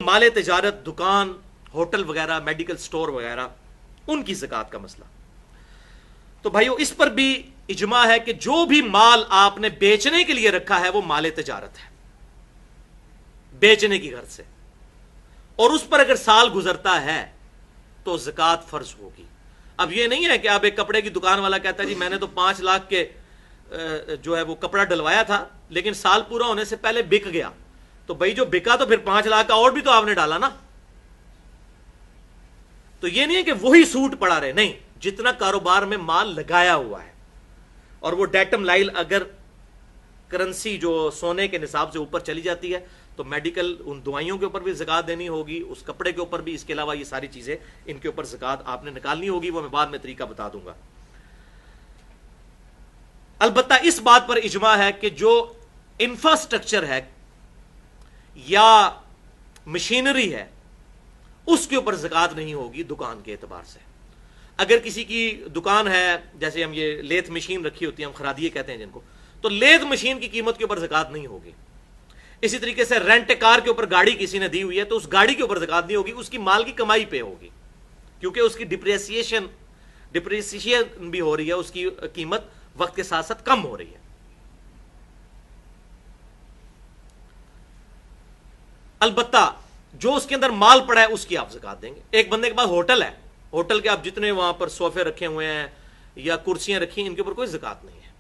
مال تجارت، دکان، ہوٹل وغیرہ، میڈیکل سٹور وغیرہ، ان کی زکوٰۃ کا مسئلہ. تو بھائیو اس پر بھی اجماع ہے کہ جو بھی مال آپ نے بیچنے کے لیے رکھا ہے وہ مال تجارت ہے، بیچنے کی غرض سے، اور اس پر اگر سال گزرتا ہے تو زکوٰۃ فرض ہوگی. اب یہ نہیں ہے کہ اب ایک کپڑے کی دکان والا کہتا ہے جی میں نے تو 5 لاکھ کے جو ہے وہ کپڑا ڈلوایا تھا لیکن سال پورا ہونے سے پہلے بک گیا، تو بھائی جو بکا تو پھر 5 لاکھ کا اور بھی تو آپ نے ڈالا نا. تو یہ نہیں ہے کہ وہی سوٹ پڑا رہے، نہیں، جتنا کاروبار میں مال لگایا ہوا ہے، اور وہ ڈیٹم لائل اگر کرنسی جو سونے کے نصاب سے اوپر چلی جاتی ہے تو میڈیکل ان دوائیوں کے اوپر بھی زکوٰۃ دینی ہوگی، اس کپڑے کے اوپر بھی، اس کے علاوہ یہ ساری چیزیں ان کے اوپر زکوٰۃ آپ نے نکالنی ہوگی، وہ میں بعد میں طریقہ بتا دوں گا. البتہ اس بات پر اجماع ہے کہ جو انفراسٹرکچر ہے یا مشینری ہے اس کے اوپر زکوٰۃ نہیں ہوگی دکان کے اعتبار سے. اگر کسی کی دکان ہے، جیسے ہم یہ لیتھ مشین رکھی ہوتی ہے، ہم خرادیے کہتے ہیں جن کو، تو لیتھ مشین کی قیمت کے اوپر زکوٰۃ نہیں ہوگی. اسی طریقے سے رینٹ کار کے اوپر گاڑی کسی نے دی ہوئی ہے تو اس گاڑی کے اوپر زکوٰۃ نہیں ہوگی، اس کی مال کی کمائی پہ ہوگی، کیونکہ اس کی ڈپریسیشن بھی ہو رہی ہے، اس کی قیمت وقت کے ساتھ ساتھ کم ہو رہی ہے. البتہ جو اس کے اندر مال پڑا ہے اس کی آپ زکوٰۃ دیں گے. ایک بندے کے پاس ہوٹل ہے، ہوٹل کے آپ جتنے وہاں پر صوفے رکھے ہوئے ہیں یا کرسیاں رکھی ہیں، ان کے اوپر کوئی زکوٰۃ نہیں ہے،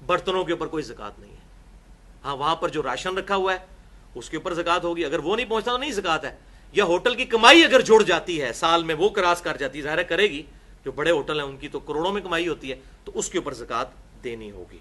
برتنوں کے اوپر کوئی زکوٰۃ نہیں ہے. ہاں وہاں پر جو راشن رکھا ہوا ہے اس کے اوپر زکوٰۃ ہوگی، اگر وہ نہیں پہنچتا تو نہیں زکوٰۃ ہے. یا ہوٹل کی کمائی اگر جڑ جاتی ہے سال میں، وہ کراس کر جاتی ہے، ظاہر کرے گی، جو بڑے ہوٹل ہیں ان کی تو کروڑوں میں کمائی ہوتی ہے، تو اس کے اوپر زکوٰۃ دینی ہوگی.